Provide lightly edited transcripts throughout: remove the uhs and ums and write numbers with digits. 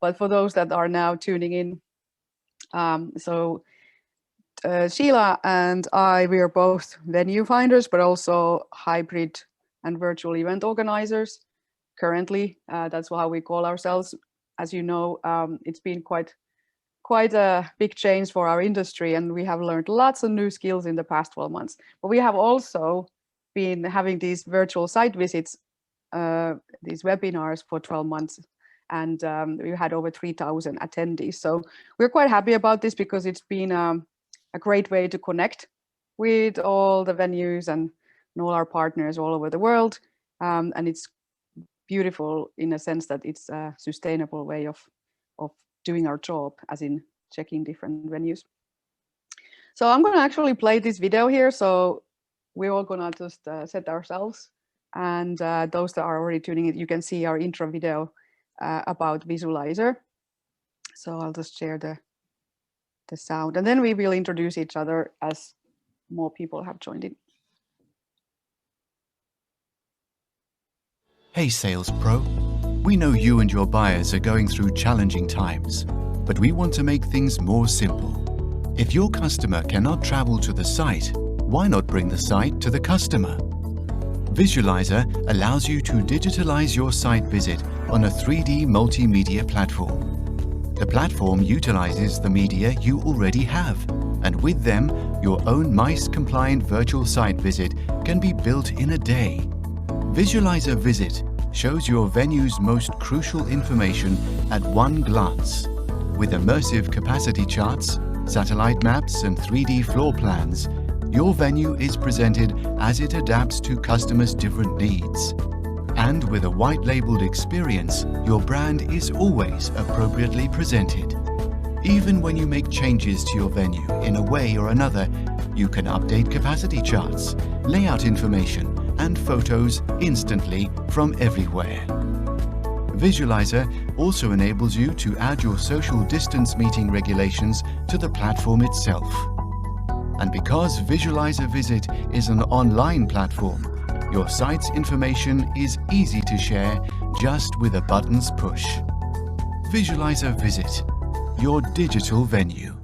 But for those that are now tuning in, Sheila and I, we are both venue finders, but also hybrid and virtual event organizers. Currently, that's how we call ourselves. As you know, it's been quite a big change for our industry, and we have learned lots of new skills in the past 12 months. But we have also been having these virtual site visits, these webinars for 12 months, and we had over 3,000 attendees. So we're quite happy about this because it's been a great way to connect with all the venues and all our partners all over the world. And it's beautiful in a sense that it's a sustainable way of doing our job, as in checking different venues. So I'm going to actually play this video here. So we're all going to just set ourselves. And those that are already tuning in, you can see our intro video about Visualizer. So I'll just share the sound, and then we will introduce each other as more people have joined in. Hey Sales Pro, we know you and your buyers are going through challenging times, but we want to make things more simple. If your customer cannot travel to the site, why not bring the site to the customer? Visualizer allows you to digitalize your site visit on a 3D multimedia platform. The platform utilizes the media you already have, and with them, your own MICE-compliant virtual site visit can be built in a day. Visualizer Visit shows your venue's most crucial information at one glance. With immersive capacity charts, satellite maps, and 3D floor plans, your venue is presented as it adapts to customers' different needs. And with a white-labeled experience, your brand is always appropriately presented. Even when you make changes to your venue in a way or another, you can update capacity charts, layout information, and photos instantly from everywhere. Visualizer also enables you to add your social distance meeting regulations to the platform itself. And because Visualizer Visit is an online platform, your site's information is easy to share just with a button's push. Visualizer Visit, your digital venue.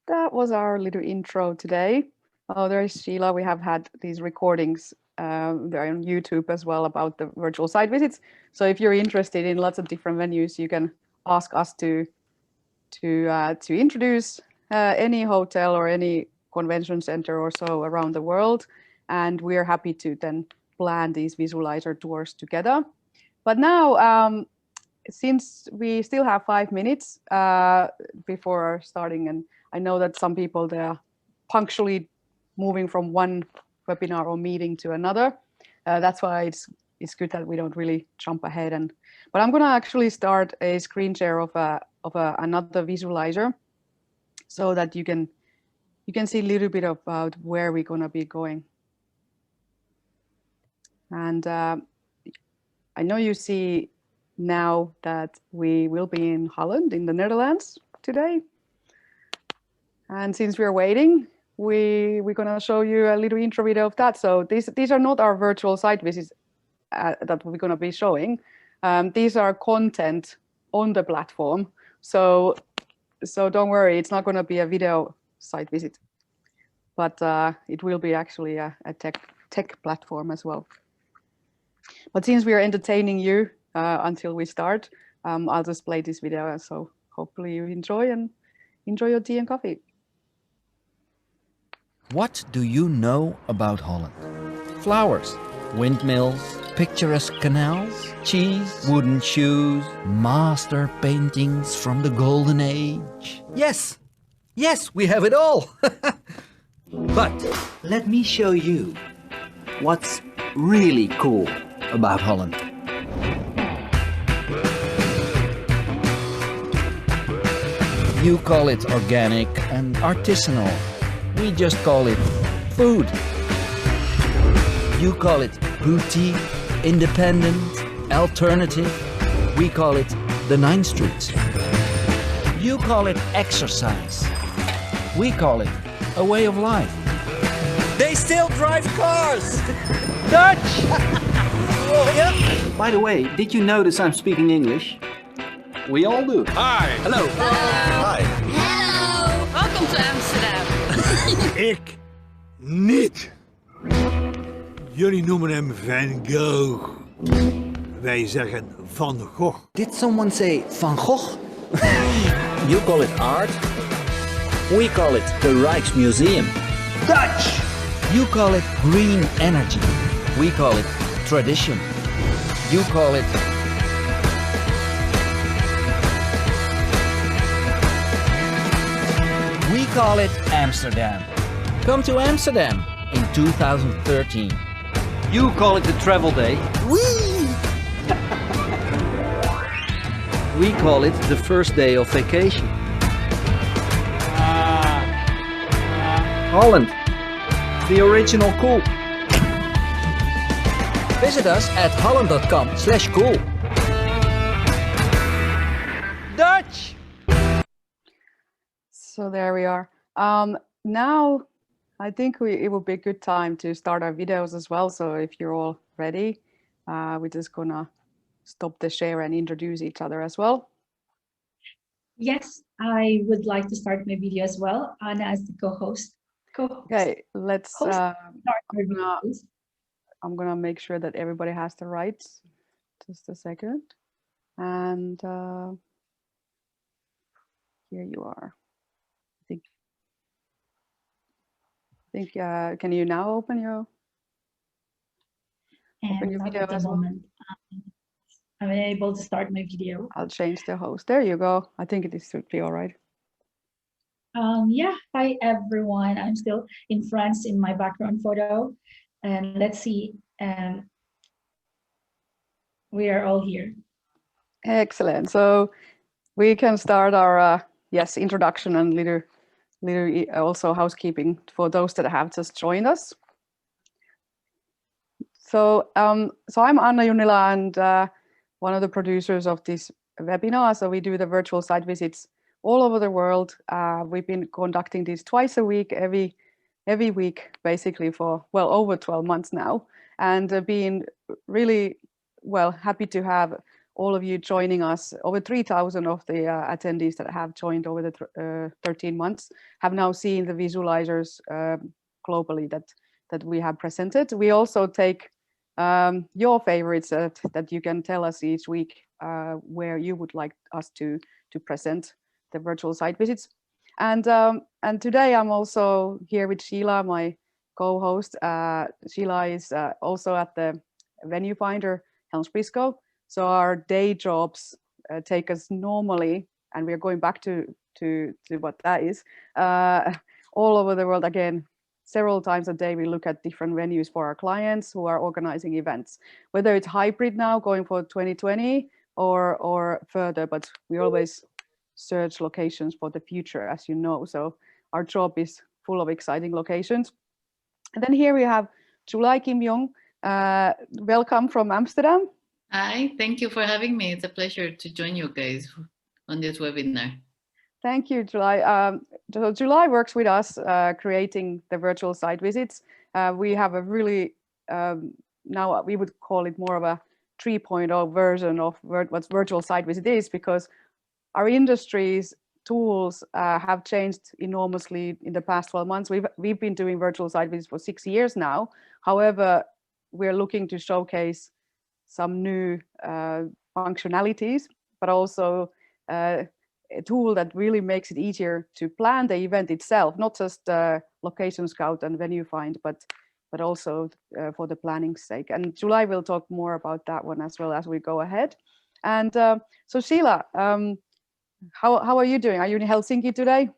That was our little intro today. Oh, there's Sheila. We have had these recordings they're on YouTube as well about the virtual site visits. So if you're interested in lots of different venues, you can ask us to introduce any hotel or any convention center or so around the world. And we're happy to then plan these Visualizer tours together. But now, since we still have 5 minutes before starting, and I know that some people, they're punctually moving from one webinar or meeting to another. That's why it's good that we don't really jump ahead. But I'm going to actually start a screen share of another Visualizer, so that you can see a little bit about where we're going to be going. And I know you see now that we will be in Holland, in the Netherlands today. And since we're waiting, we're going to show you a little intro video of that. So these are not our virtual site visits that we're going to be showing. These are content on the platform. So don't worry, it's not going to be a video site visit, but it will be actually a tech platform as well. But since we are entertaining you until we start, I'll just play this video. So hopefully you enjoy your tea and coffee. What do you know about Holland? Flowers, windmills, picturesque canals, cheese, wooden shoes, master paintings from the Golden Age. Yes, we have it all. But let me show you what's really cool about Holland. You call it organic and artisanal. We just call it food. You call it boutique, independent, alternative. We call it the 9 Streets. You call it exercise. We call it a way of life. They still drive cars! Dutch! Oh, yeah. By the way, did you notice I'm speaking English? We all do. Hi. Hello. Hi. Hello! Welcome to Amsterdam. Ik niet. Jullie noemen hem Van Gogh. Wij zeggen Van Gogh. Did someone say Van Gogh? You call it art. We call it the Rijksmuseum. Dutch! You call it green energy. We call it tradition. You call it... We call it Amsterdam. Come to Amsterdam in 2013. You call it the travel day. We call it the first day of vacation. Holland, the original cool. Visit us at holland.com/cool. Dutch! So there we are. Now I think it would be a good time to start our videos as well. So if you're all ready, we're just gonna stop the share and introduce each other as well. Yes, I would like to start my video as well, Anna as the co-host. Okay, let's Host. Start our I'm gonna- videos. I'm gonna make sure that everybody has the rights. Just a second. And here you are. I think can you now open your And your not video at the as well? moment. I'm unable to start my video. I'll change the host. There you go. I think it should be all right. Yeah, hi everyone. I'm still in France in my background photo. And let's see, we are all here. Excellent. So we can start our introduction and little also housekeeping for those that have just joined us. So so I'm Anna Junnila and one of the producers of this webinar. So we do the virtual site visits all over the world. We've been conducting these twice a week, every week, basically for well over 12 months now, and being really happy to have all of you joining us. Over 3,000 of the attendees that have joined over the 13 months have now seen the visualizers globally that we have presented. We also take your favorites that you can tell us each week where you would like us to present the virtual site visits. And today I'm also here with Sheila, my co-host. Sheila is also at the venue finder HelmsBriscoe. So our day jobs take us normally, and we're going back to what that is, all over the world again. Several times a day, we look at different venues for our clients who are organizing events, whether it's hybrid now going for 2020 or further, but we always search locations for the future, as you know. So our job is full of exciting locations. And then here we have July Kim Young. Welcome from Amsterdam. Hi, thank you for having me. It's a pleasure to join you guys on this webinar. Thank you, July. So July works with us creating the virtual site visits. We have a really, now we would call it more of a 3.0 version of what virtual site visit is, because our industry's tools have changed enormously in the past 12 months. We've been doing virtual site visits for 6 years now. However, we're looking to showcase some new functionalities, but also a tool that really makes it easier to plan the event itself, not just location scout and venue find, but also for the planning's sake. And July will talk more about that one as well as we go ahead. And so Sheila, how are you doing? Are you in Helsinki today?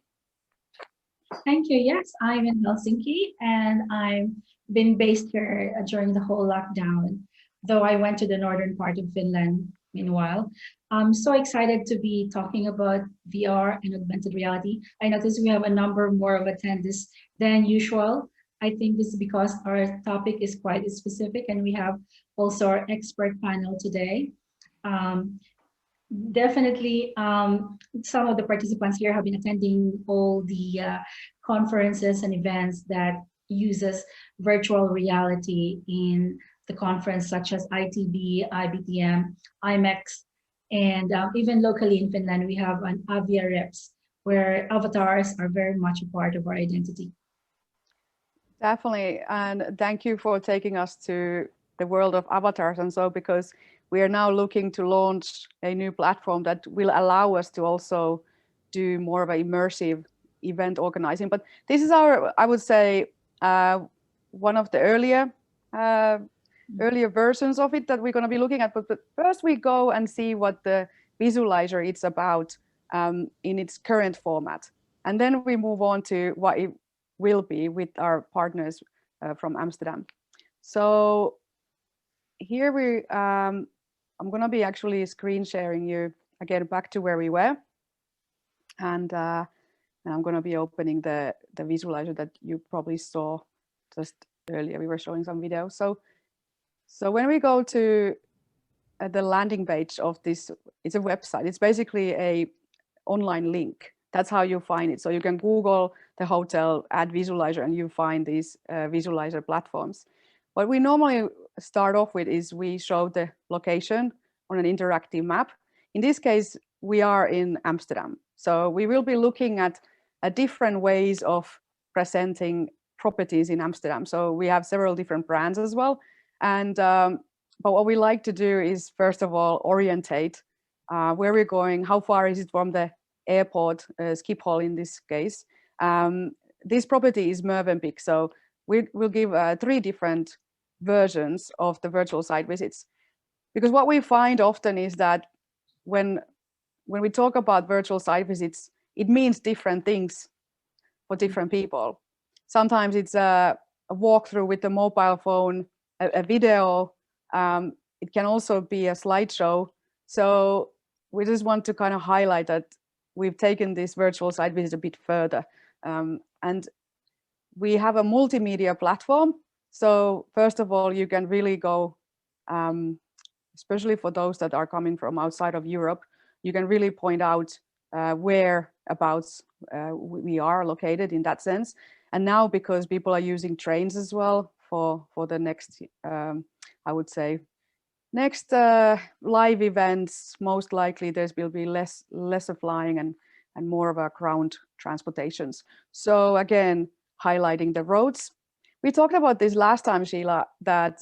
Thank you. Yes, I'm in Helsinki and I've been based here during the whole lockdown, though I went to the northern part of Finland meanwhile. I'm so excited to be talking about VR and augmented reality. I noticed we have a number more of attendees than usual. I think this is because our topic is quite specific and we have also our expert panel today. Definitely, some of the participants here have been attending all the conferences and events that uses virtual reality in the conference, such as ITB, IBTM, IMEX, And even locally in Finland, we have an Avia Reps, where avatars are very much a part of our identity. Definitely, and thank you for taking us to the world of avatars and so, because we are now looking to launch a new platform that will allow us to also do more of an immersive event organizing. But this is our, I would say, one of the earlier versions of it that we're going to be looking at. But first we go and see what the visualizer is about in its current format. And then we move on to what it will be with our partners from Amsterdam. So here I'm going to be actually screen sharing you again back to where we were. And I'm going to be opening the visualizer that you probably saw just earlier. We were showing some video. So when we go to the landing page of this, it's a website. It's basically a online link. That's how you find it. So you can Google the hotel, add visualizer, and you find these visualizer platforms. What we normally start off with is we show the location on an interactive map. In this case, we are in Amsterdam. So we will be looking at different ways of presenting properties in Amsterdam. So we have several different brands as well. And but what we like to do is, first of all, orientate where we're going, how far is it from the airport, Schiphol in this case. This property is Movenpick, so we'll give 3 different versions of the virtual site visits. Because what we find often is that when we talk about virtual site visits, it means different things for different people. Sometimes it's a walkthrough with the mobile phone, a video. It can also be a slideshow. So we just want to kind of highlight that we've taken this virtual site visit a bit further. And we have a multimedia platform. So first of all, you can really go, especially for those that are coming from outside of Europe, you can really point out whereabouts we are located in that sense. And now, because people are using trains as well for the next, I would say, next live events, most likely there will be less of flying and more of a ground transportations. So again, highlighting the roads. We talked about this last time, Sheila, that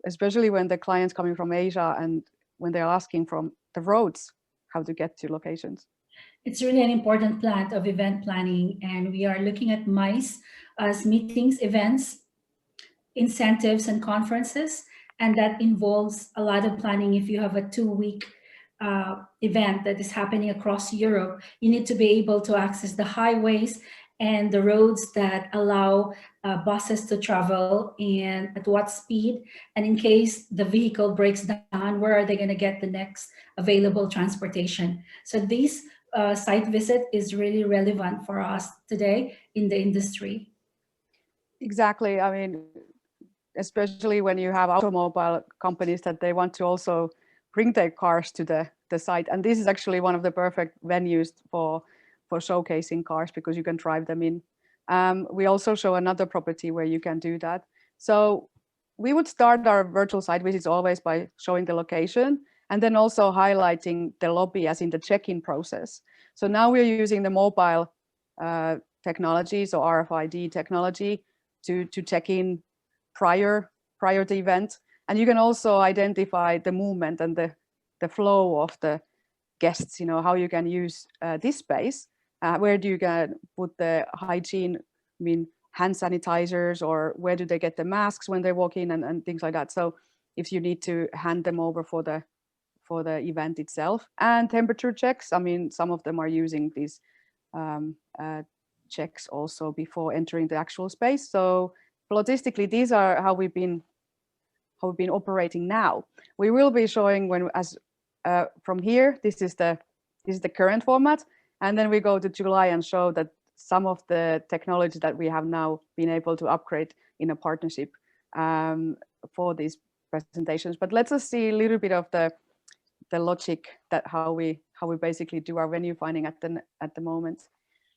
especially when the clients coming from Asia and when they're asking from the roads, how to get to locations. It's really an important part of event planning, and we are looking at MICE as meetings, events, incentives, and conferences, and that involves a lot of planning. If you have a 2-week event that is happening across Europe, you need to be able to access the highways and the roads that allow buses to travel, and at what speed, and in case the vehicle breaks down, where are they going to get the next available transportation? So this site visit is really relevant for us today in the industry. Exactly. I mean, especially when you have automobile companies that they want to also bring their cars to the site. And this is actually one of the perfect venues for showcasing cars, because you can drive them in. We also show another property where you can do that. So we would start our virtual site visits always by showing the location and then also highlighting the lobby as in the check-in process. So now we're using the mobile technology, so RFID technology to check in prior to the event. And you can also identify the movement and the flow of the guests, you know, how you can use this space. Where do you put the hygiene, I mean, hand sanitizers, or where do they get the masks when they walk in and things like that. So if you need to hand them over for the event itself. And temperature checks, I mean, some of them are using these checks also before entering the actual space. So logistically, these are how we've been operating now. We will be showing from here, this is the current format. And then we go to July and show that some of the technology that we have now been able to upgrade in a partnership for these presentations. But let's just see a little bit of the logic that how we basically do our venue finding at the moment.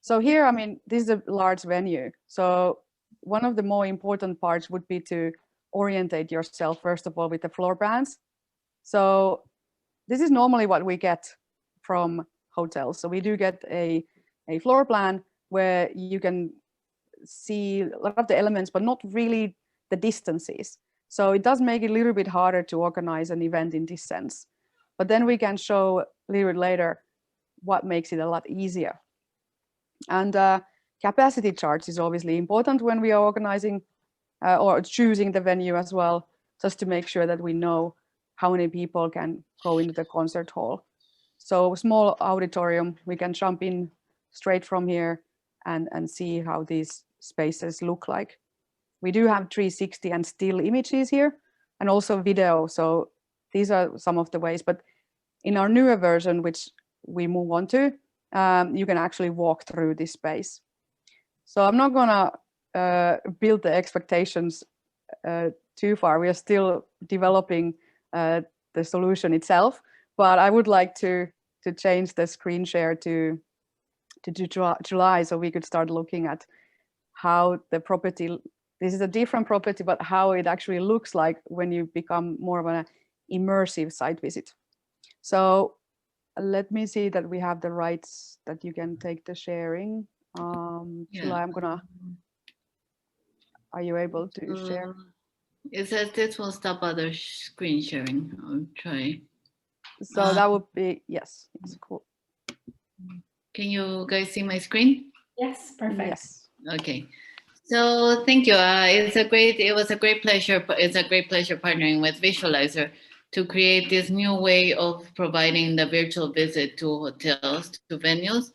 So here, I mean, this is a large venue. So one of the more important parts would be to orientate yourself, first of all, with the floor plans. So this is normally what we get from hotels. So we do get a floor plan where you can see a lot of the elements, but not really the distances. So it does make it a little bit harder to organize an event in this sense. But then we can show a little bit later what makes it a lot easier. And capacity charts is obviously important when we are organizing or choosing the venue as well, just to make sure that we know how many people can go into the concert hall. So small auditorium, we can jump in straight from here and see how these spaces look like. We do have 360 and still images here, and also video. So these are some of the ways, but in our newer version, which we move on to, you can actually walk through this space. So I'm not gonna build the expectations too far. We are still developing the solution itself, but I would like to change the screen share to July, so we could start looking at how the property, this is a different property, but how it actually looks like when you become more of an immersive site visit. So let me see that we have the rights that you can take the sharing. Sheila, I'm gonna, are you able to share? It says this will stop other screen sharing. I'll try. So that would be, yes, cool. Can you guys see my screen? Yes, perfect. Yes. Okay. So thank you. It was a great pleasure. It's a great pleasure partnering with Visualizer to create this new way of providing the virtual visit to hotels, to venues,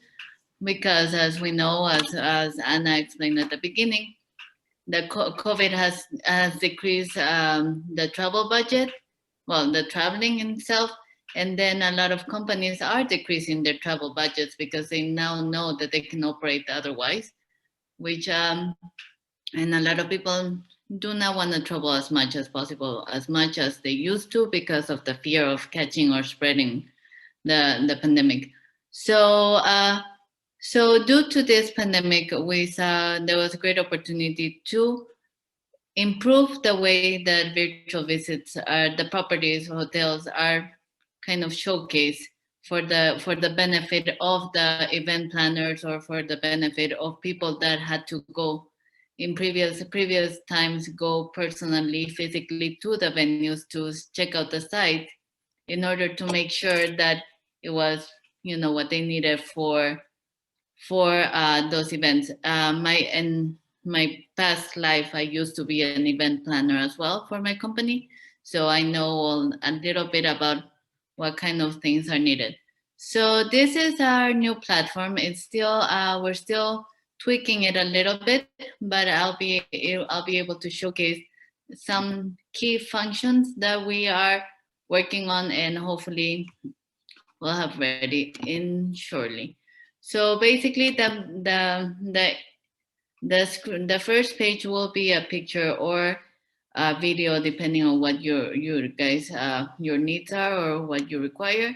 because as we know, as Anna explained at the beginning, the COVID has decreased the travel budget, well, the traveling itself, and then a lot of companies are decreasing their travel budgets because they now know that they can operate otherwise, which, and a lot of people do not want to travel as much as possible, as much as they used to, because of the fear of catching or spreading the pandemic. So, so due to this pandemic, we saw there was a great opportunity to improve the way that virtual visits are, the properties, hotels are kind of showcased for the benefit of the event planners, or for the benefit of people that had to go in previous times, go personally, physically to the venues to check out the site, in order to make sure that it was, you know, what they needed for those events. In my past life, I used to be an event planner as well for my company, so I know a little bit about what kind of things are needed. So this is our new platform. It's still we're still tweaking it a little bit, but I'll be able to showcase some key functions that we are working on, and hopefully we'll have ready in shortly. So basically, the first page will be a picture or a video, depending on what your guys your needs are or what you require.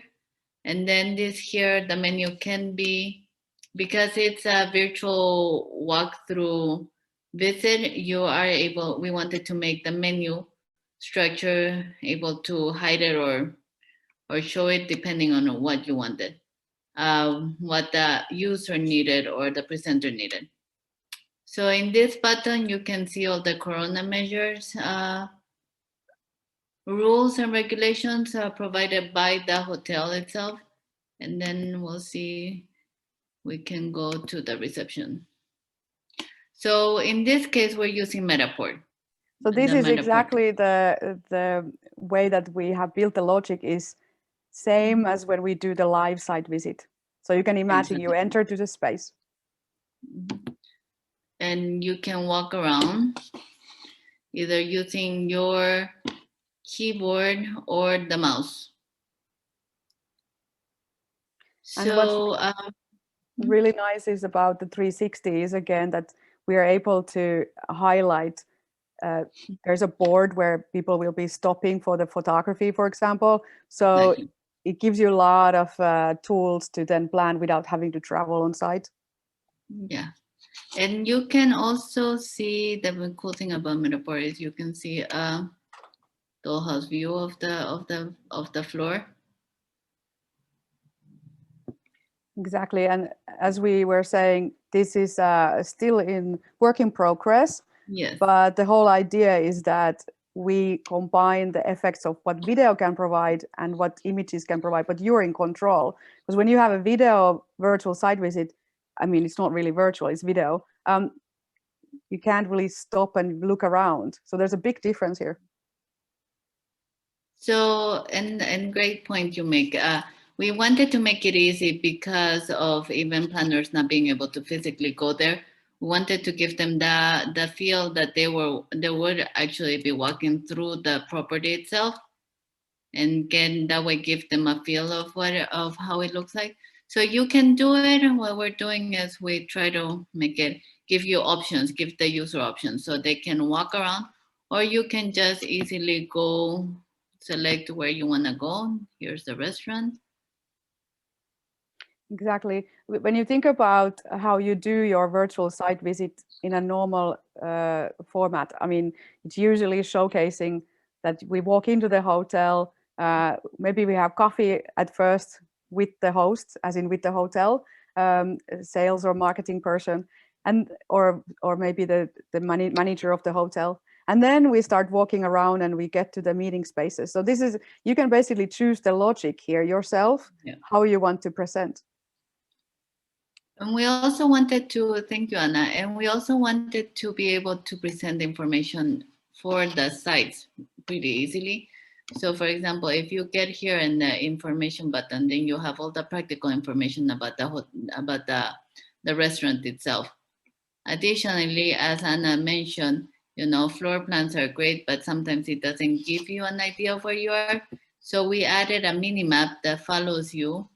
And then this here, the menu can be, because it's a virtual walkthrough visit, we wanted to make the menu structure able to hide it or show it depending on what you wanted, what the user needed or the presenter needed. So in this button, you can see all the corona measures, rules and regulations are provided by the hotel itself. And then we'll see, we can go to the reception. So in this case, we're using Metaport. So this is exactly the way that we have built the logic, is same as when we do the live site visit. So you can imagine you enter to the space. And you can walk around either using your keyboard or the mouse. So really nice is about the 360 is, again, that we are able to highlight, there's a board where people will be stopping for the photography, for example. So exactly. It gives you a lot of tools to then plan without having to travel on site. Yeah. And you can also see, the cool thing about Metaport is you can see a dollhouse view of the floor. Exactly. And as we were saying, this is still in work in progress. Yes. But the whole idea is that we combine the effects of what video can provide and what images can provide, but you're in control. Because when you have a video virtual site visit, I mean, it's not really virtual, it's video. You can't really stop and look around. So there's a big difference here. So, and great point you make. We wanted to make it easy because of event planners not being able to physically go there. We wanted to give them the feel that they would actually be walking through the property itself, and that way give them a feel of how it looks like. So you can do it. What we're doing is we try to give you options, give the user options so they can walk around, or you can just easily go select where you want to go. Here's the restaurant. Exactly. When you think about how you do your virtual site visit in a normal format, I mean, it's usually showcasing that we walk into the hotel, maybe we have coffee at first with the host, as in with the hotel, sales or marketing person, and or maybe the manager of the hotel. And then we start walking around and we get to the meeting spaces. So you can basically choose the logic here yourself, how you want to present. And we also wanted to, thank you, Anna, and we also wanted to be able to present information for the sites pretty easily. So for example, if you get here in the information button, then you have all the practical information about the restaurant itself. Additionally, as Anna mentioned, floor plans are great, but sometimes it doesn't give you an idea of where you are. So we added a mini map that follows you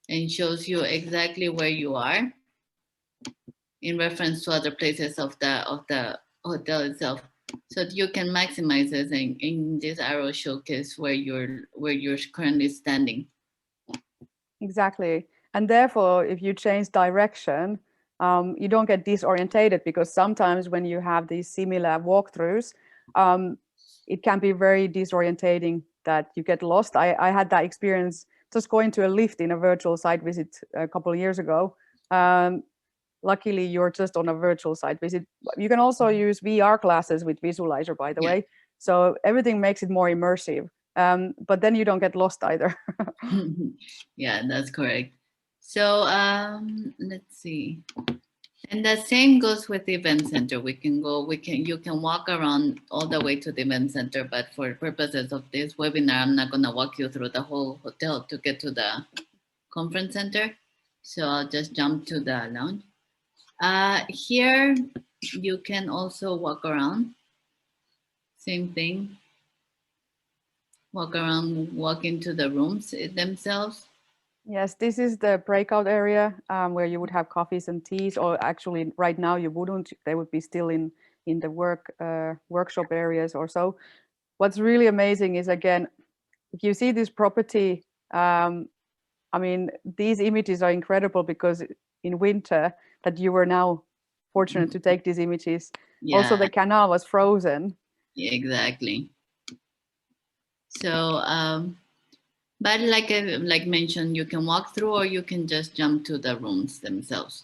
and shows you exactly where you are in reference to other places of the hotel itself. So you can maximize this in this arrow showcase where you're currently standing. Exactly. And therefore, if you change direction, you don't get disorientated, because sometimes when you have these similar walkthroughs, it can be very disorientating that you get lost. I had that experience just going to a lift in a virtual site visit a couple of years ago. Luckily, you're just on a virtual site visit. You can also use VR glasses with Visualizer, by the way. So everything makes it more immersive. But then you don't get lost either. Yeah, that's correct. So let's see. And the same goes with the event center. You can walk around all the way to the event center, but for purposes of this webinar, I'm not gonna walk you through the whole hotel to get to the conference center. So I'll just jump to the lounge. Here, you can also walk around. Same thing. Walk around, walk into the rooms themselves. Yes, this is the breakout area where you would have coffees and teas, or actually right now you wouldn't. They would be still in the workshop areas or so. What's really amazing is, again, if you see this property, I mean, these images are incredible because in winter that you were now fortunate to take these images. Yeah. Also, the canal was frozen. Yeah, exactly. So, but like mentioned, you can walk through or you can just jump to the rooms themselves.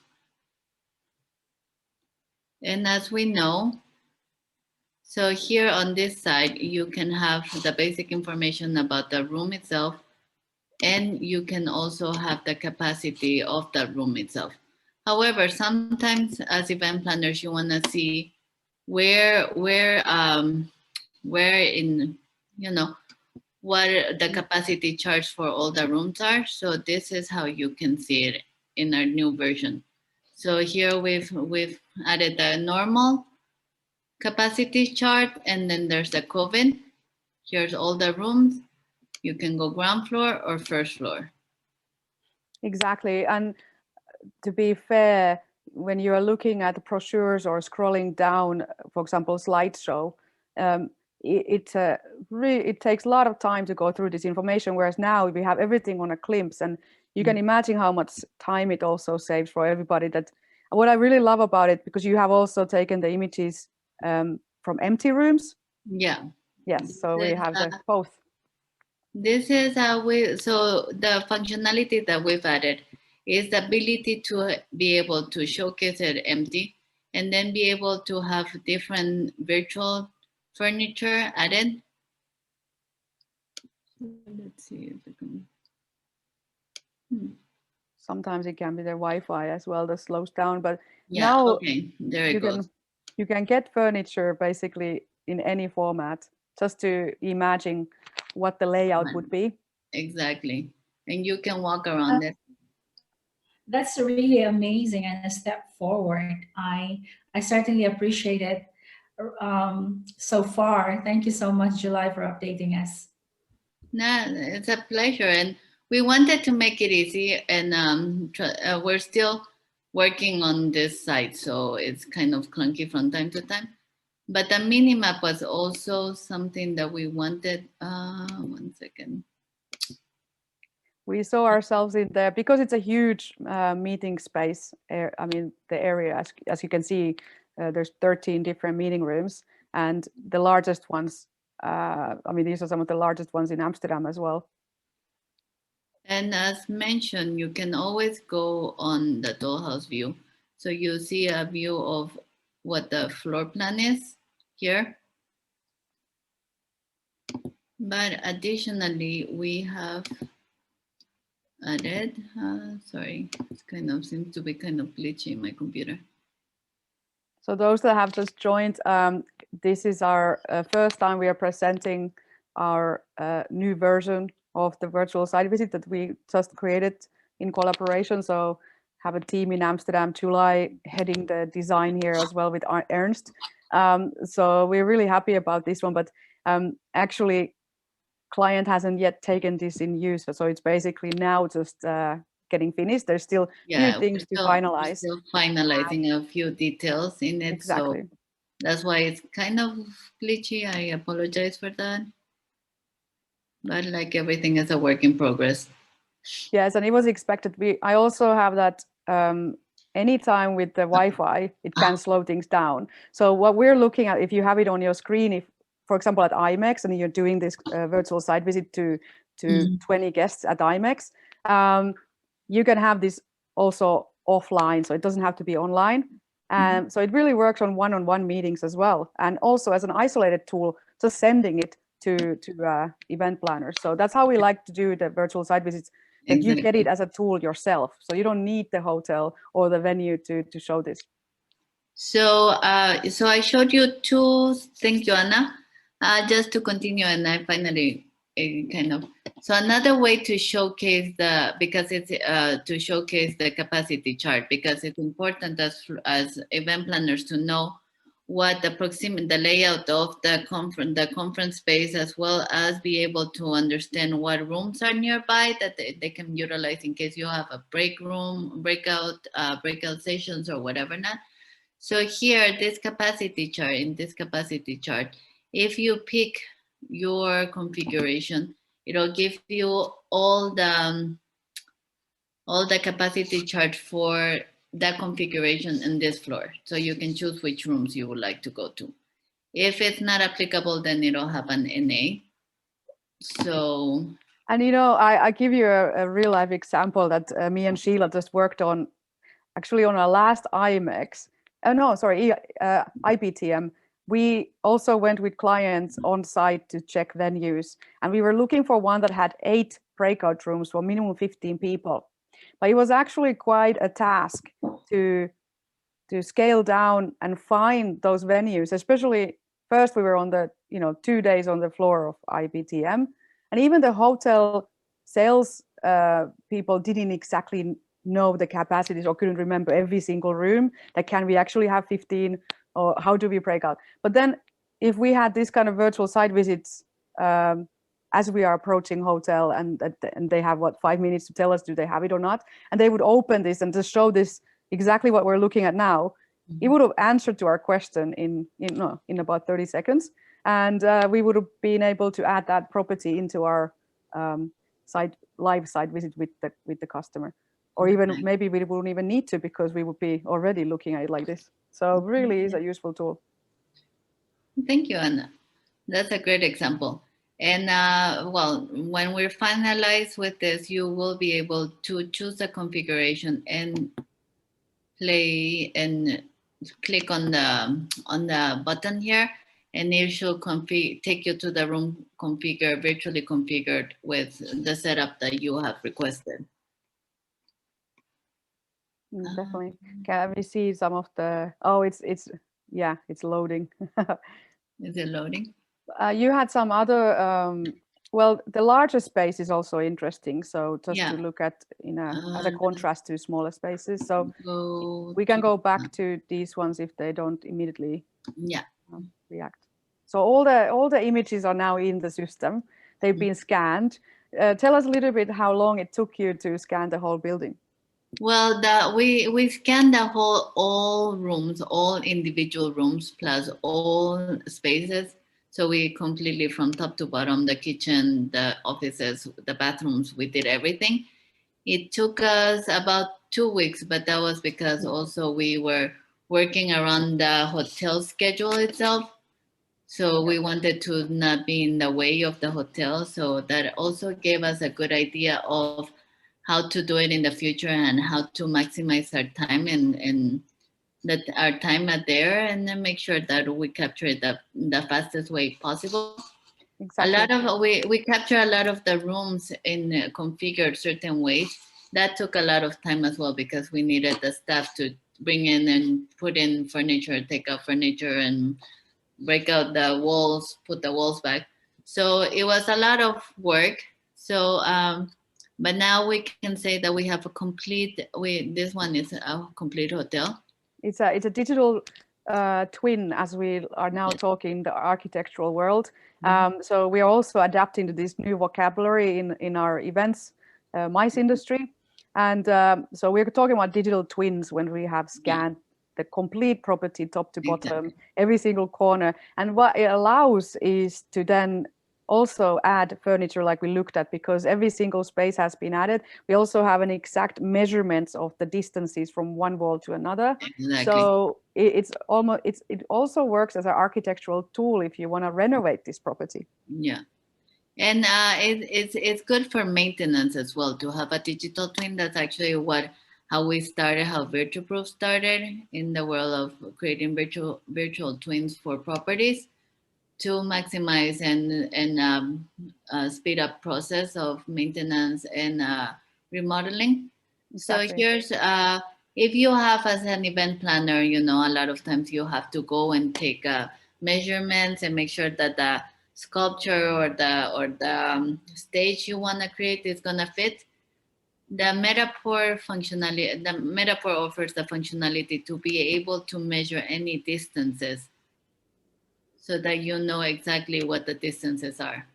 And as we know, so here on this side, you can have the basic information about the room itself, and you can also have the capacity of the room itself. However, sometimes as event planners, you want to see where in, what the capacity charge for all the rooms are. So this is how you can see it in our new version. So here we've added the normal capacity chart, and then there's the COVID. Here's all the rooms. You can go ground floor or first floor. Exactly. And to be fair, when you are looking at the brochures or scrolling down, for example, slideshow, it takes a lot of time to go through this information, whereas now we have everything on a glimpse, and you can imagine how much time it also saves for everybody. That what I really love about it, because you have also taken the images from empty rooms. Yeah. Yes, so we have both. This is so the functionality that we've added is the ability to be able to showcase it empty and then be able to have different virtual furniture added. Let's see if I can. Sometimes it can be the Wi-Fi as well that slows down, but Yeah, now okay, there it you goes. can get furniture basically in any format, just to imagine what the layout would be. Exactly. And you can walk around it. That's really amazing and a step forward. I certainly appreciate it so far. Thank you so much, July, for updating us. No, it's a pleasure. And we wanted to make it easy, and we're still working on this site, so it's kind of clunky from time to time. But the mini map was also something that we wanted. 1 second. We saw ourselves in there because it's a huge meeting space. I mean, the area, as you can see, there's 13 different meeting rooms, and the largest ones, I mean, these are some of the largest ones in Amsterdam as well. And as mentioned, you can always go on the dollhouse view. So you see a view of what the floor plan is here. But additionally, we have added, sorry, it kind of seems to be kind of glitchy in my computer. So those that have just joined, this is our first time we are presenting our new version of the virtual site visit that we just created in collaboration. So have a team in Amsterdam, July, heading the design here as well with Ernst. So we're really happy about this one, but actually client hasn't yet taken this in use. So it's basically now just getting finished. There's still few things to finalize. We're still finalizing a few details in it. Exactly. So that's why it's kind of glitchy. I apologize for that. But like everything is a work in progress. Yes, and it was expected. I also have that anytime with the Wi-Fi, it can slow things down. So what we're looking at, if you have it on your screen, if, for example, at IMEX, and you're doing this virtual site visit to 20 guests at IMEX, you can have this also offline, so it doesn't have to be online. So it really works on one-on-one meetings as well, and also as an isolated tool, just sending it to event planners. So that's how we like to do the virtual site visits, that you get it as a tool yourself. So you don't need the hotel or the venue to show this. So so I showed you two, thank you, Anna. Just to continue, and I finally kind of, so another way to showcase because it's to showcase the capacity chart, because it's important as event planners to know what the layout of the conference space, as well as be able to understand what rooms are nearby that they can utilize in case you have a breakout sessions or whatever not. So here, in this capacity chart, if you pick your configuration, it'll give you all the capacity chart for that configuration in this floor. So you can choose which rooms you would like to go to. If it's not applicable, then it'll have an NA. So. And you know, I give you a real life example that me and Sheila just worked on, actually on our last IMEX. IPTM. We also went with clients on site to check venues, and we were looking for one that had 8 breakout rooms for minimum 15 people. But it was actually quite a task to scale down and find those venues, especially first we were on the 2 days on the floor of IPTM, and even the hotel sales people didn't exactly know the capacities or couldn't remember every single room. That can we actually have 15, or how do we break out? But then if we had this kind of virtual site visits as we are approaching hotel, and they have 5 minutes to tell us do they have it or not, and they would open this and just show this exactly what we're looking at now, it would have answered to our question in about 30 seconds, and we would have been able to add that property into our live site visit with the customer. Or even maybe we wouldn't even need to, because we would be already looking at it like this. So really is a useful tool. Thank you, Anna. That's a great example. And well, when we're finalized with this, you will be able to choose the configuration and play and click on the button here, and it should take you to the room virtually configured with the setup that you have requested. Definitely. Can we see some of the? Oh, it's yeah, it's loading. Is it loading? You had some other. Well, the larger space is also interesting. So just Yeah. to look at as a contrast to smaller spaces. So Go we can go back to these ones if they don't immediately yeah. react. So all the images are now in the system. They've been scanned. Tell us a little bit how long it took you to scan the whole building. Well, we scanned the all rooms, all individual rooms, plus all spaces. So we completely from top to bottom, the kitchen, the offices, the bathrooms, we did everything. It took us about 2 weeks, but that was because also we were working around the hotel schedule itself. So we wanted to not be in the way of the hotel. So that also gave us a good idea of how to do it in the future and how to maximize our time and that our time at there, and then make sure that we capture it the fastest way possible. Exactly. A lot of we capture a lot of the rooms in configured certain ways. That took a lot of time as well because we needed the staff to bring in and put in furniture, take out furniture, and break out the walls, put the walls back. So it was a lot of work. So, but now we can say that we have a complete. This one is a complete hotel. It's a digital twin, as we are now talking the architectural world. So we are also adapting to this new vocabulary in our events, MICE industry. And so we're talking about digital twins when we have scanned the complete property top to bottom, every single corner. And what it allows is to then also add furniture like we looked at, because every single space has been added. We also have an exact measurements of the distances from one wall to another. Exactly. So it also works as an architectural tool if you want to renovate this property. Yeah. And it's good for maintenance as well to have a digital twin. That's actually how we started, how VirtuProof started in the world of creating virtual twins for properties to maximize and speed up process of maintenance and remodeling. Exactly. So here's if you have as an event planner, a lot of times you have to go and take measurements and make sure that the sculpture or the stage you want to create is gonna fit. The Metapore offers the functionality to be able to measure any distances so that you know exactly what the distances are.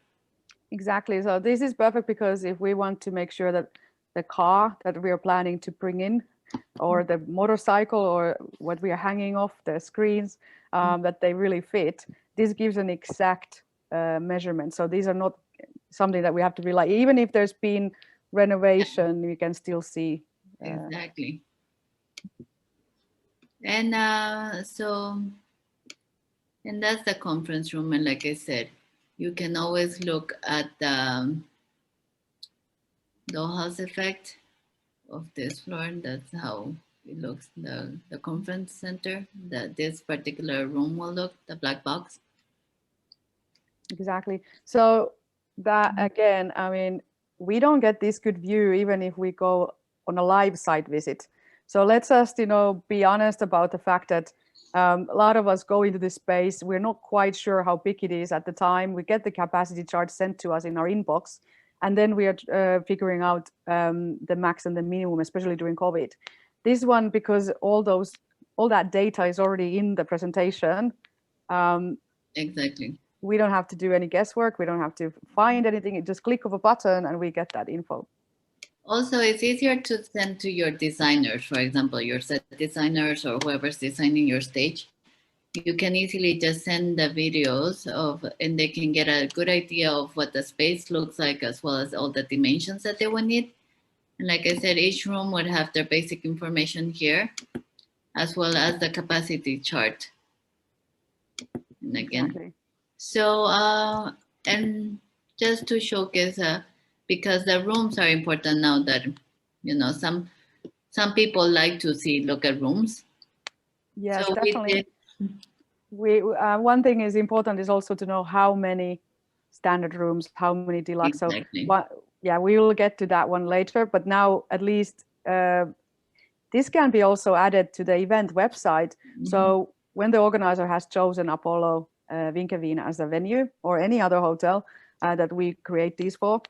Exactly. So this is perfect because if we want to make sure that the car that we are planning to bring in, or the motorcycle, or what we are hanging off the screens, that they really fit, this gives an exact measurement. So these are not something that we have to rely. Even if there's been renovation, you can still see. Exactly. And and that's the conference room. And like I said, you can always look at the dollhouse effect of this floor. That's how it looks, the conference center, that this particular room will look, the black box. Exactly. So that again, I mean, we don't get this good view even if we go on a live site visit. So let's just, be honest about the fact that a lot of us go into this space. We're not quite sure how big it is at the time. We get the capacity chart sent to us in our inbox, and then we are figuring out the max and the minimum, especially during COVID. This one, because all that data is already in the presentation. Exactly. We don't have to do any guesswork. We don't have to find anything. Just click of a button and we get that info. Also, it's easier to send to your designers, for example, your set designers or whoever's designing your stage. You can easily just send the videos and they can get a good idea of what the space looks like, as well as all the dimensions that they would need. And like I said, each room would have their basic information here, as well as the capacity chart. And again, Exactly. so, and just to showcase, because the rooms are important now that, you know, some people like to look at rooms. Yes, So definitely. One thing is important is also to know how many standard rooms, how many deluxe. Exactly. So yeah, we will get to that one later, but now at least this can be also added to the event website. So when the organizer has chosen Apollo Vinkeveen as a venue or any other hotel that we create these for,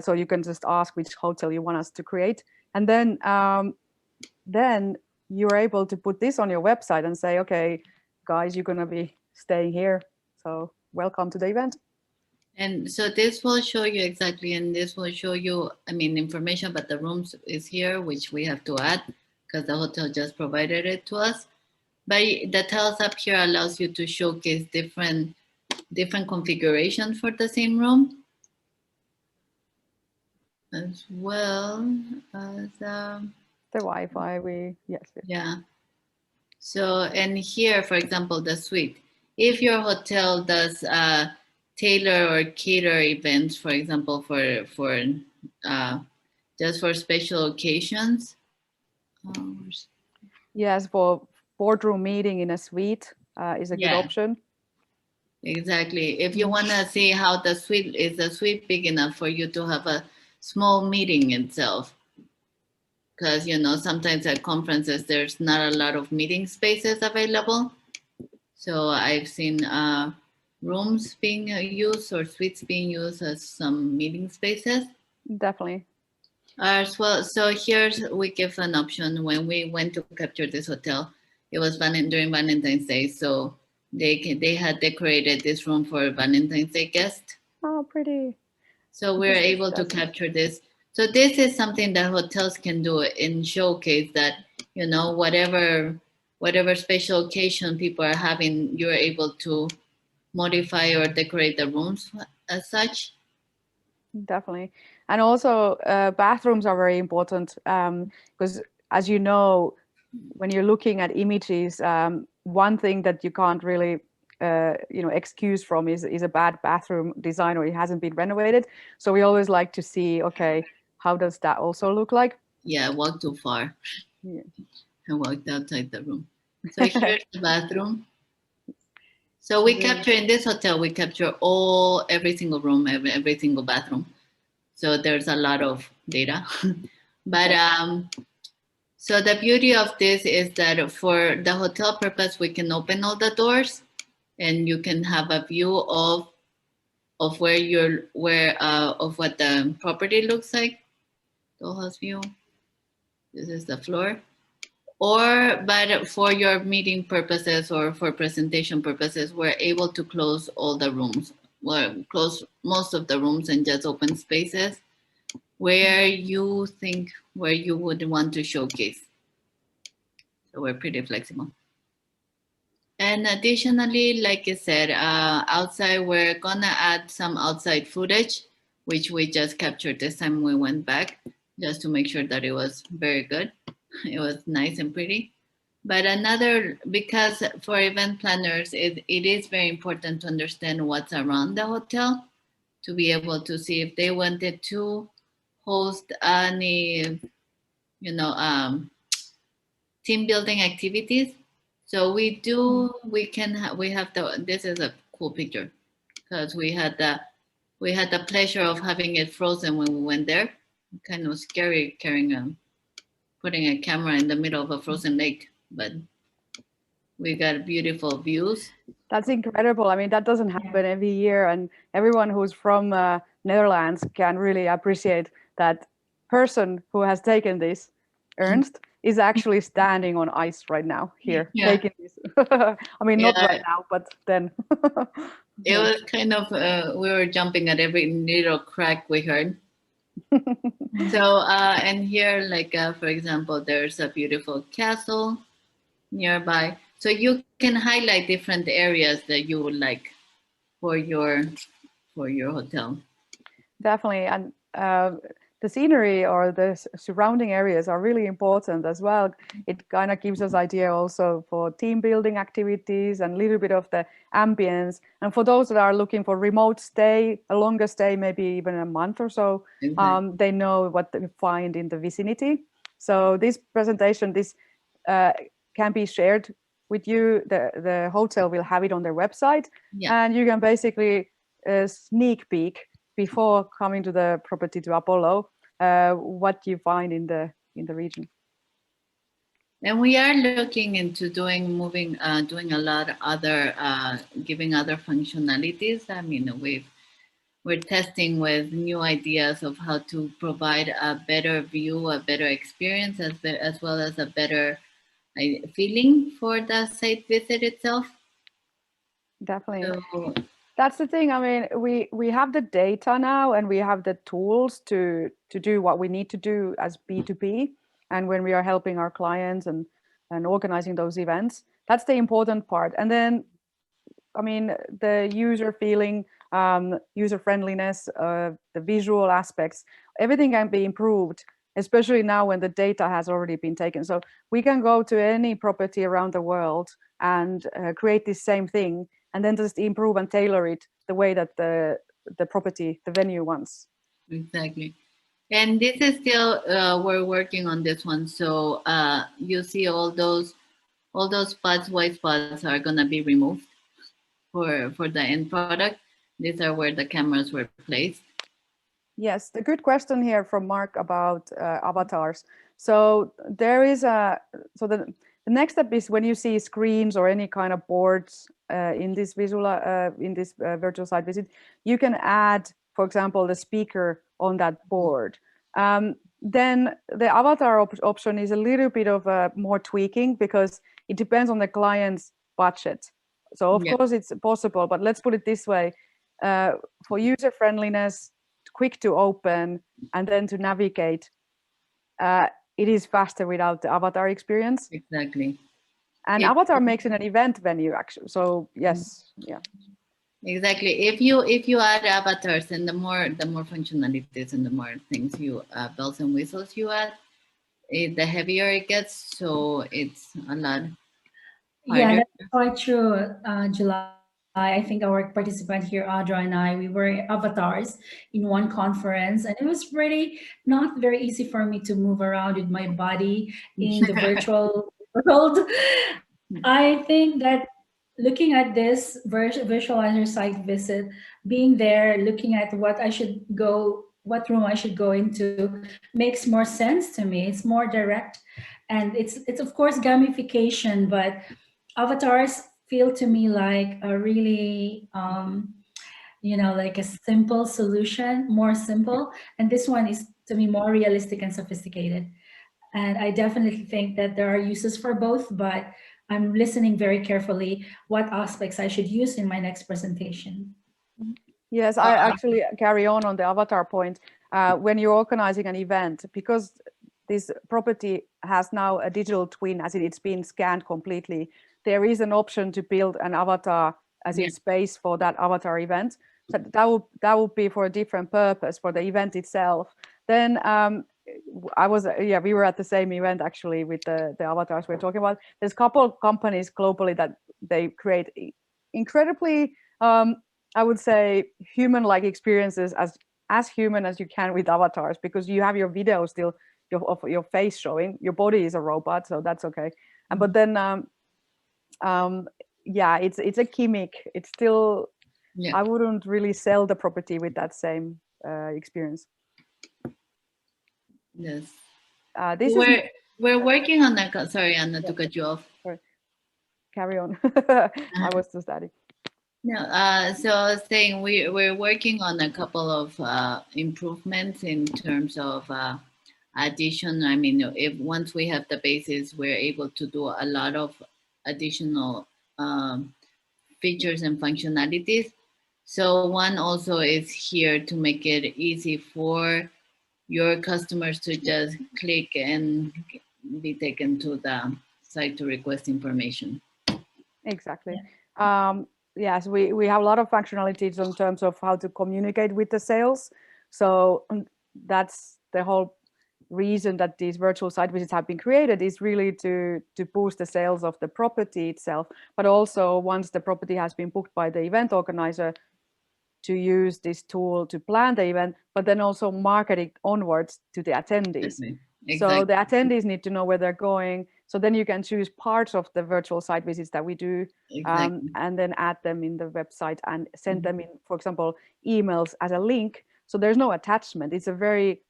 so you can just ask which hotel you want us to create, and then you're able to put this on your website and say, okay, guys, you're gonna be staying here, so welcome to the event. And so this will show you exactly, and this will show you, I mean, information about the rooms is here, which we have to add because the hotel just provided it to us. But the tiles up here allows you to showcase different configurations for the same room, as well as the Wi-Fi. Yes. Yeah. So, and here, for example, the suite. If your hotel does tailor or cater events, for example, for just for special occasions. Yes, for boardroom meeting in a suite is a good option. Exactly. If you want to see how the suite is, the suite big enough for you to have a small meeting itself? Because, you know, sometimes at conferences, there's not a lot of meeting spaces available. So I've seen rooms being used or suites being used as some meeting spaces. Definitely. As well, so here's, we give an option. When we went to capture this hotel, it was during Valentine's Day. So they had decorated this room for Valentine's Day guests. Oh, pretty. So we're able to capture this. So this is something that hotels can do in showcase that, you know, whatever special occasion people are having, you're able to modify or decorate the rooms as such. Definitely. And also bathrooms are very important because, as you know, when you're looking at images, one thing that you can't really excuse from is a bad bathroom design or it hasn't been renovated. So we always like to see, okay, how does that also look like? Yeah, I walked too far. Yeah. I walked outside the room. So here's the bathroom. So we capture in this hotel, we capture every single room, every single bathroom. So there's a lot of data. But so the beauty of this is that for the hotel purpose, we can open all the doors and you can have a view of where of what the property looks like. Dollhouse view. This is the floor. But for your meeting purposes or for presentation purposes, we're able to close all the rooms. Well, close most of the rooms and just open spaces where you would want to showcase. So we're pretty flexible. And additionally, like I said, outside, we're gonna add some outside footage, which we just captured this time we went back, just to make sure that it was very good. It was nice and pretty. But because for event planners, it is very important to understand what's around the hotel to be able to see if they wanted to host any, team building activities. So we have this is a cool picture because we had the pleasure of having it frozen when we went there. Kind of scary putting a camera in the middle of a frozen lake, but we got beautiful views. That's incredible. I mean, that doesn't happen every year, and everyone who's from Netherlands can really appreciate that person who has taken this, Ernst, is actually standing on ice right now here, taking this. I mean, not right now, but then. It was kind of, we were jumping at every little crack we heard. So, and here, like, for example, there's a beautiful castle nearby. So you can highlight different areas that you would like for your hotel. Definitely. And the scenery or the surrounding areas are really important as well. It kind of gives us idea also for team building activities and a little bit of the ambience. And for those that are looking for remote stay, a longer stay, maybe even a month or so, they know what they find in the vicinity. So this presentation, this can be shared with you. The hotel will have it on their website, and you can basically sneak peek before coming to the property to Apollo, what you find in the region. And we are looking into doing a lot of other, giving other functionalities. I mean, we're testing with new ideas of how to provide a better view, a better experience, as well as a better feeling for the site visit itself. Definitely. So, that's the thing. I mean, we have the data now, and we have the tools to do what we need to do as B2B. And when we are helping our clients and organizing those events, that's the important part. And then, I mean, the user feeling, user friendliness, the visual aspects, everything can be improved, especially now when the data has already been taken. So we can go to any property around the world and create this same thing, and then just improve and tailor it the way that the property, the venue wants. Exactly. And this is still, we're working on this one. So you see all those spots, white spots are gonna be removed for the end product. These are where the cameras were placed. Yes, the good question here from Mark about avatars. So there is the next step is when you see screens or any kind of boards in this virtual site visit, you can add, for example, the speaker on that board. Then the avatar option is a little bit of more tweaking, because it depends on the client's budget. So of course it's possible, but let's put it this way: for user friendliness, quick to open, and then to navigate, it is faster without the avatar experience. Exactly. And avatar makes it an event venue, actually. So yes, yeah. Exactly. If you add avatars, and the more functionalities and the more things you bells and whistles you add, the heavier it gets. So it's a lot harder. Yeah, that's quite true, July. I think our participant here, Audra, and I, we were avatars in one conference, and it was really not very easy for me to move around with my body in the virtual world. I think that looking at this visualizer site visit, being there, looking at what room I should go into, makes more sense to me. It's more direct, and it's of course gamification, but avatars feel to me like a really like a simple solution, more simple, and this one is to me more realistic and sophisticated. And I definitely think that there are uses for both, but I'm listening very carefully what aspects I should use in my next presentation. Yes, I actually carry on the avatar point. When you're organizing an event, because this property has now a digital twin, as in it's been scanned completely, there is an option to build an avatar as in space for that avatar event. So that would be for a different purpose for the event itself. Then we were at the same event actually with the avatars we're talking about. There's a couple of companies globally that they create incredibly, I would say, human-like experiences, as human as you can with avatars, because you have your video still of your face showing. Your body is a robot, so that's okay. And but then it's a gimmick. It's still, I wouldn't really sell the property with that same experience. Yes. We're working on that. Sorry, Anna, to cut you off. Sorry. Carry on. I was just adding. No, so I was saying we're working on a couple of improvements in terms of addition. I mean, if once we have the basis, we're able to do a lot of additional features and functionalities. So one also is here to make it easy for your customers to just click and be taken to the site to request information. Exactly. Yes, we have a lot of functionalities in terms of how to communicate with the sales. So that's the whole reason that these virtual site visits have been created is really to boost the sales of the property itself, but also once the property has been booked by the event organizer, to use this tool to plan the event, but then also market it onwards to the attendees. Exactly. So the attendees need to know where they're going. So then you can choose parts of the virtual site visits that we do, Exactly. and then add them in the website and send them in, for example, emails as a link. So there's no attachment. It's a very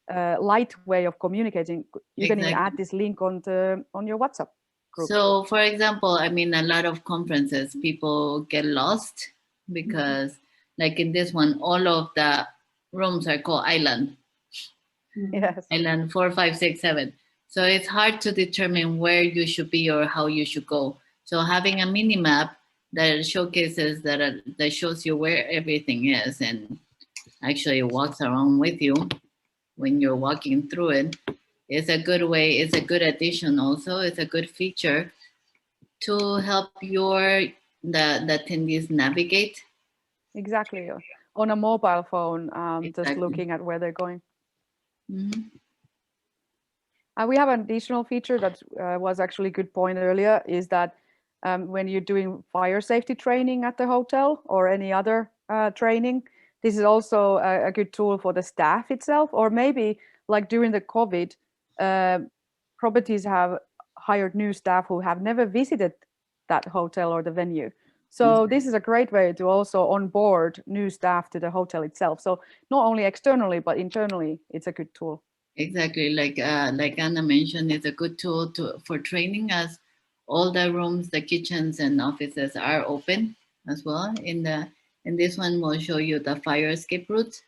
light way of communicating. You can even add this link on your WhatsApp group. So, for example, I mean, a lot of conferences, people get lost because, like in this one, all of the rooms are called island. Yes. Island 4, 5, 6, 7. So it's hard to determine where you should be or how you should go. So having a mini map that showcases that shows you where everything is and actually walks around with you when you're walking through it is a good way. It's a good addition. Also, it's a good feature to help the attendees navigate. Exactly. On a mobile phone, Exactly. just looking at where they're going. Mm-hmm. We have an additional feature that was actually a good point earlier, is that when you're doing fire safety training at the hotel or any other training, this is also a good tool for the staff itself, or maybe like during the COVID, properties have hired new staff who have never visited that hotel or the venue. So this is a great way to also onboard new staff to the hotel itself. So not only externally, but internally, it's a good tool. Exactly, like Anna mentioned, it's a good tool for training, as all the rooms, the kitchens and offices are open as well. In this one, we'll show you the fire escape route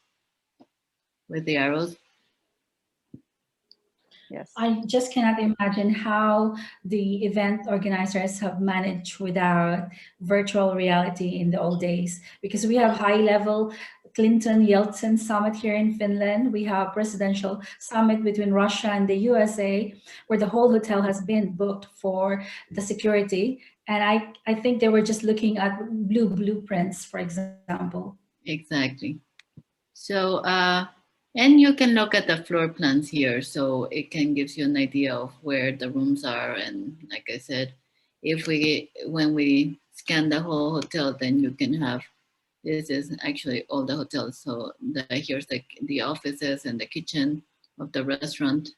with the arrows. Yes. I just cannot imagine how the event organizers have managed without virtual reality in the old days, because we have high-level Clinton Yeltsin summit here in Finland. We have presidential summit between Russia and the USA, where the whole hotel has been booked for the security. And I think they were just looking at blue blueprints, for example. Exactly. So, and you can look at the floor plans here, so it can give you an idea of where the rooms are. And like I said, when we scan the whole hotel, then you can have, this is actually all the hotels. So here's the offices and the kitchen of the restaurant.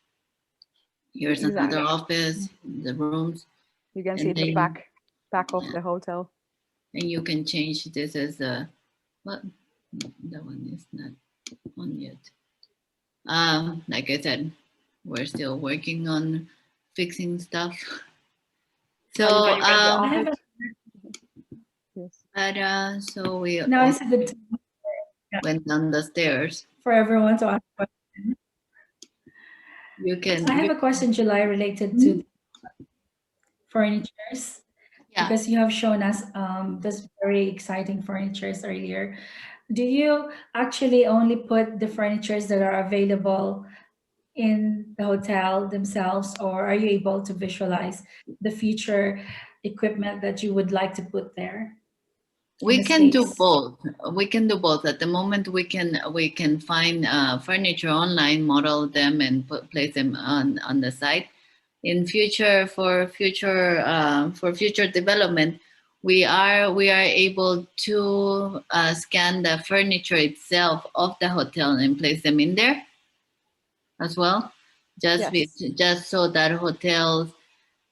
Here's another office, the rooms. You can see the back of the hotel. And you can change, this is what? That one is not on yet. Like I said, we're still working on fixing stuff. So yes. So we now it's a good time. Went down the stairs for everyone to ask questions. You can. So I have a question, July, related to furnitures. Yeah. Because you have shown us this very exciting furnitures earlier. Do you actually only put the furnitures that are available in the hotel themselves, or are you able to visualize the future equipment that you would like to put there? We can do both. We can do both. At the moment, we can find furniture online, model them, and place them on the site. In future, for future development, we are able to scan the furniture itself of the hotel and place them in there as well, just so that hotels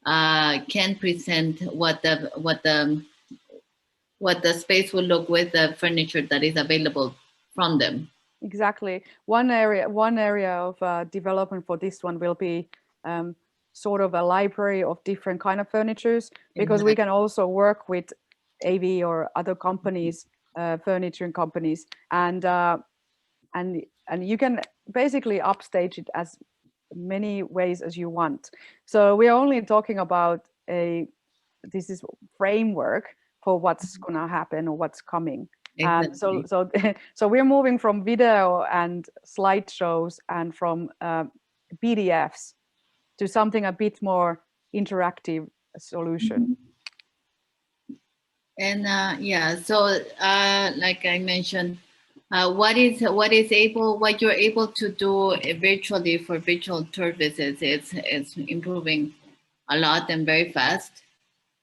can present what the space will look with the furniture that is available from them. Exactly. One area of development for this one will be sort of a library of different kind of furnitures, because we can also work with AV or other companies, furniture companies, and you can basically upstage it as many ways as you want. So we're only talking about this is framework for what's gonna happen or what's coming. Exactly. So we're moving from video and slideshows and from PDFs to something a bit more interactive solution. And yeah, so like I mentioned, what you're able to do virtually for virtual tour visits is improving a lot and very fast.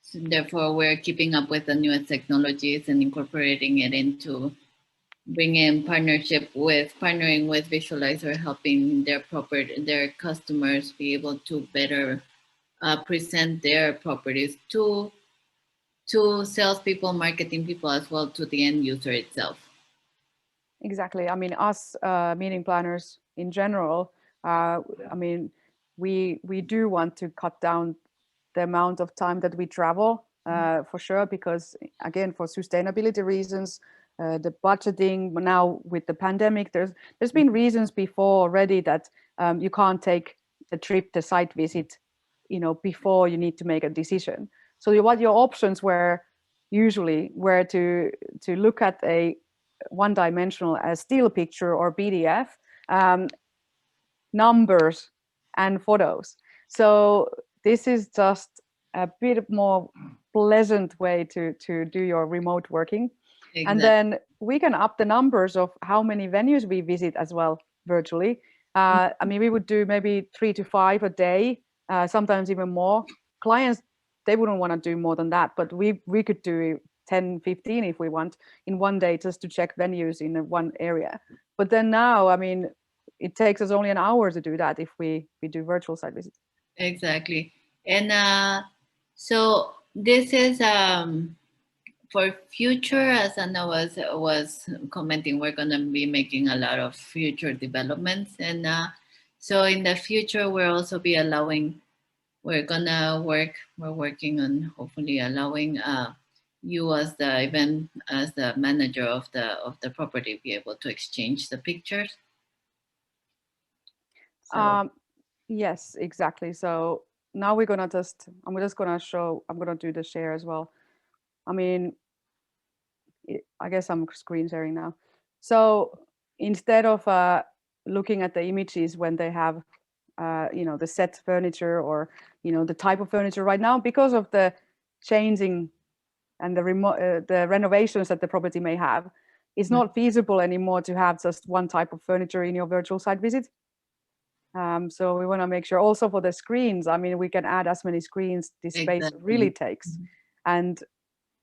So therefore, we're keeping up with the newest technologies and incorporating it into bringing partnering with Visualizer, helping their customers be able to better present their properties to salespeople, marketing people, as well to the end user itself. Exactly. I mean, us meeting planners in general, I mean, we do want to cut down the amount of time that we travel for sure, because again, for sustainability reasons, the budgeting now with the pandemic, there's been reasons before already that you can't take the trip, the site visit, before you need to make a decision. So what your options were usually were to look at a one-dimensional still picture or PDF, numbers and photos. So this is just a bit more pleasant way to do your remote working. Exactly. And then we can up the numbers of how many venues we visit as well virtually. I mean, we would do maybe 3 to 5 a day, sometimes even more. Clients, they wouldn't want to do more than that, but we could do 10, 15 if we want in one day just to check venues in one area. But then now, I mean, it takes us only an hour to do that if we do virtual site visits. Exactly. And so this is for future, as Anna was commenting, we're going to be making a lot of future developments. And so in the future, we'll also be allowing, we're working on hopefully allowing you as the manager of the property be able to exchange the pictures. So. Yes, exactly. So now I'm just gonna do the share as well. I mean, I guess I'm screen sharing now. So instead of looking at the images when they have the set furniture or the type of furniture right now, because of the changing and the renovations that the property may have, it's not feasible anymore to have just one type of furniture in your virtual site visit. So we want to make sure also for the screens, I mean, we can add as many screens this space really takes. And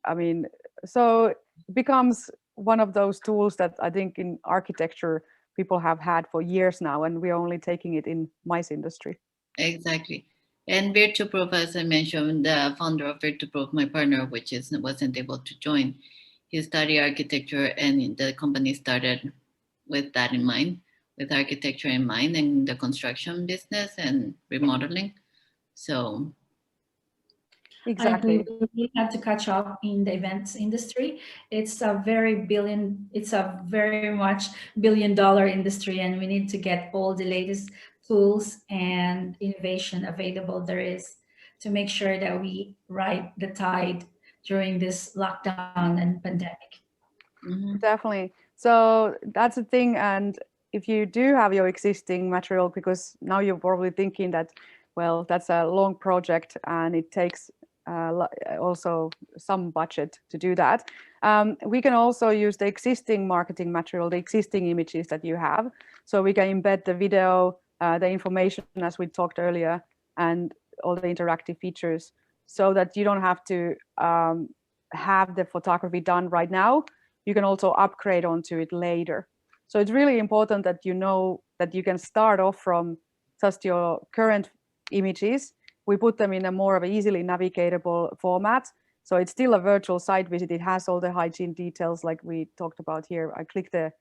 I mean, so it becomes one of those tools that I think in architecture people have had for years now, and we're only taking it in MICE industry. Exactly. And Virtuproof, as I mentioned, the founder of Virtuproof, my partner, which wasn't able to join, he studied architecture, and the company started with that in mind, with architecture in mind, and the construction business and remodeling. So exactly, we have to catch up in the events industry. It's a very much billion-dollar industry, and we need to get all the latest tools and innovation available there is to make sure that we ride the tide during this lockdown and pandemic. Definitely. So that's the thing. And if you do have your existing material, because now you're probably thinking that, well, that's a long project and it takes also some budget to do that. We can also use the existing marketing material, the existing images that you have. So we can embed the video, the information as we talked earlier, and all the interactive features, so that you don't have to have the photography done right now. You can also upgrade onto it later. So it's really important that you know that you can start off from just your current images. We put them in a more of an easily navigatable format. So it's still a virtual site visit. It has all the hygiene details like we talked about here. I click the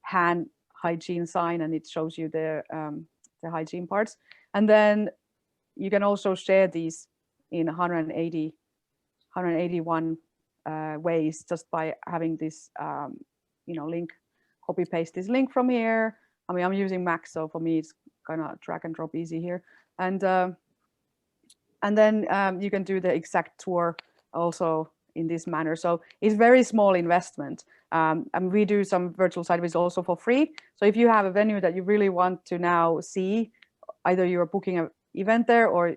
hand hygiene sign and it shows you the hygiene parts. And then you can also share these in 181 ways just by having this link, copy paste this link from here. I mean, I'm using Mac, so for me it's kind of drag and drop easy here. And then you can do the exact tour also in this manner. So it's very small investment. And we do some virtual site visits also for free. So if you have a venue that you really want to now see, either you're booking an event there or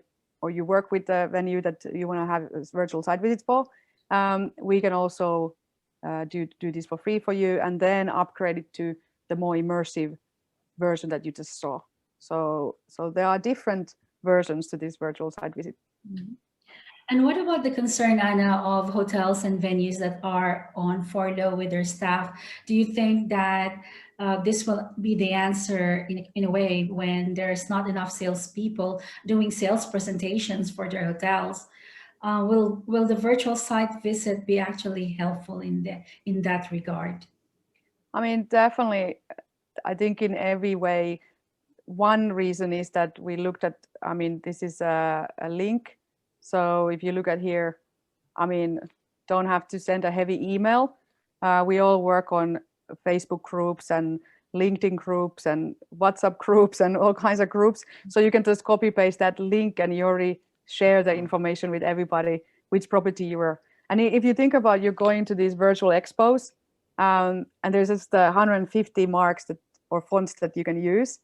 you work with the venue that you want to have virtual site visits for, we can also do this for free for you, and then upgrade it to the more immersive version that you just saw. So there are different versions to this virtual site visit. Mhm. And what about the concern, Anna, of hotels and venues that are on furlough with their staff? Do you think that this will be the answer in a way when there's not enough salespeople doing sales presentations for their hotels? Will the virtual site visit be actually helpful in that regard? I mean, definitely, I think in every way. One reason is that we looked at, I mean, this is a link. So if you look at here, I mean, don't have to send a heavy email. We all work on Facebook groups and LinkedIn groups and WhatsApp groups and all kinds of groups. So you can just copy paste that link and you already share the information with everybody, which property you were. And if you think about you going to these virtual expos, and there's just 150 marks or fonts that you can use.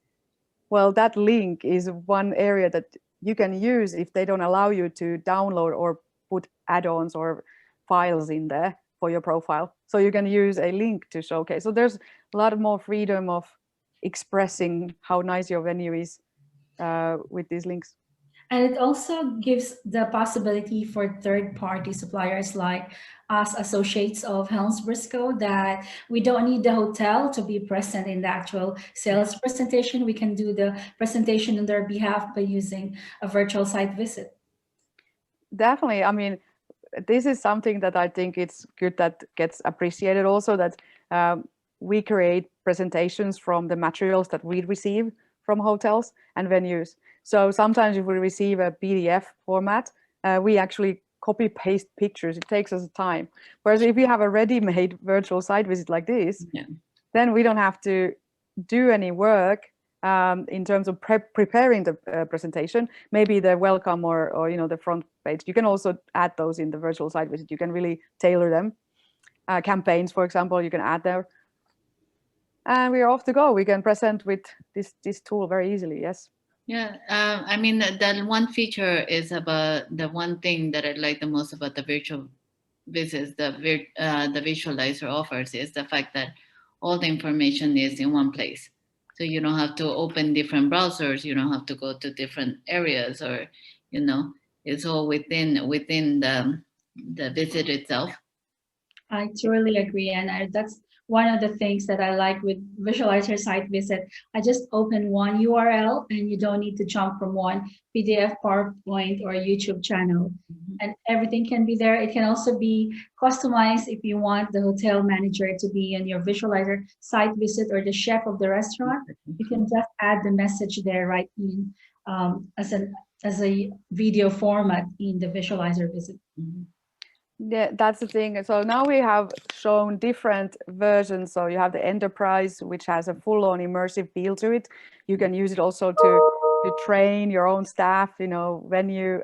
Well, that link is one area that you can use if they don't allow you to download or put add-ons or files in there for your profile. So you can use a link to showcase. So there's a lot more freedom of expressing how nice your venue is with these links. And it also gives the possibility for third-party suppliers like us associates of HelmsBriscoe that we don't need the hotel to be present in the actual sales presentation. We can do the presentation on their behalf by using a virtual site visit. Definitely. I mean, this is something that I think it's good that gets appreciated also, that we create presentations from the materials that we receive from hotels and venues. So sometimes if we receive a PDF format, we actually copy paste pictures. It takes us time. Whereas if you have a ready-made virtual site visit like this, then we don't have to do any work in terms of preparing the presentation. Maybe the welcome or the front page. You can also add those in the virtual site visit. You can really tailor them. Campaigns, for example, you can add there. And we are off to go. We can present with this tool very easily. Yes. Yeah, I mean, that one feature is about the one thing that I like the most about the virtual visits, the visualizer offers, is the fact that all the information is in one place. So you don't have to open different browsers. You don't have to go to different areas, or it's all within the visit itself. I totally agree, and that's one of the things that I like with Visualizer Site Visit. I just open one URL and you don't need to jump from one PDF, PowerPoint, or YouTube channel. And everything can be there. It can also be customized if you want the hotel manager to be in your Visualizer Site Visit or the chef of the restaurant. You can just add the message there right in as a video format in the Visualizer Visit. Yeah, that's the thing. So now we have shown different versions. So you have the enterprise, which has a full-on immersive feel to it. You can use it also to train your own staff, venue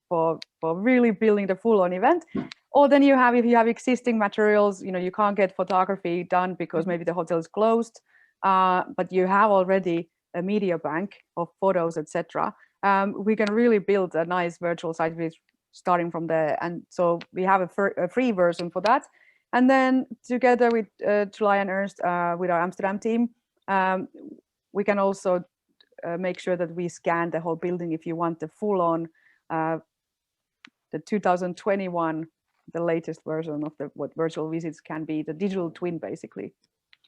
for really building the full-on event. Or then if you have existing materials, you can't get photography done because maybe the hotel is closed, but you have already a media bank of photos, etc. We can really build a nice virtual site visit starting from there. And so we have a free version for that. And then together with July and Ernst, with our Amsterdam team, we can also make sure that we scan the whole building if you want the full-on, the 2021, the latest version of what virtual visits can be, the digital twin, basically.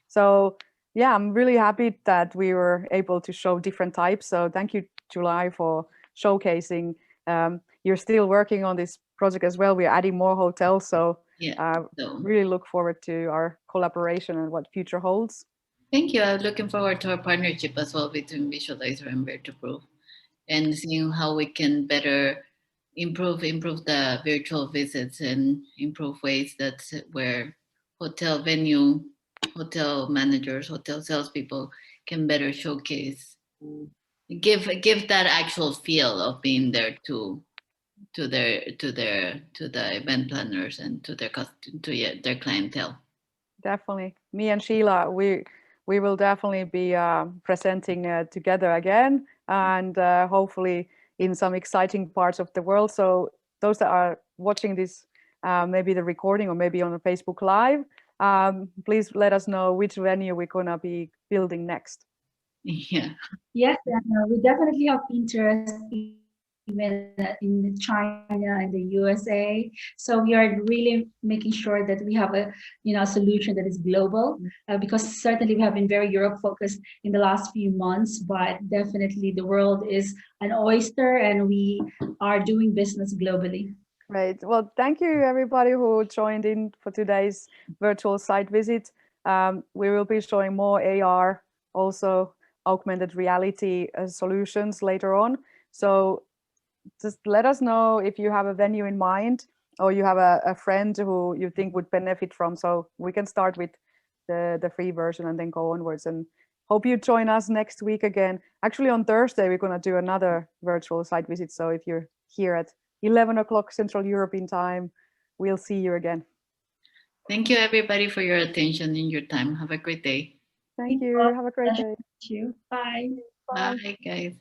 So yeah, I'm really happy that we were able to show different types. So thank you, July, for showcasing. You're still working on this project as well. We're adding more hotels, so really look forward to our collaboration and what future holds. Thank you. I'm looking forward to our partnership as well between Visualizer and Virtuproof, and seeing how we can better improve the virtual visits and improve ways where hotel managers, hotel salespeople can better showcase, give that actual feel of being there to the event planners and to their clientele. Definitely. Me and Sheila, we will definitely be presenting together again, and hopefully in some exciting parts of the world. So those that are watching this maybe the recording or maybe on a Facebook Live, please let us know which venue we're gonna be building next. Yeah. Yes, we definitely have interest even in China and the USA. So we are really making sure that we have a solution that is global, because certainly we have been very Europe focused in the last few months, but definitely the world is an oyster and we are doing business globally. Great. Well, thank you everybody who joined in for today's virtual site visit. We will be showing more AR, also augmented reality solutions later on. So just let us know if you have a venue in mind or you have a friend who you think would benefit from. So we can start with the free version and then go onwards. And hope you join us next week again. Actually, on Thursday, we're going to do another virtual site visit. So if you're here at 11 o'clock Central European time, we'll see you again. Thank you, everybody, for your attention and your time. Have a great day. Thank you. Have a great day. Thank you. Bye. Bye, guys.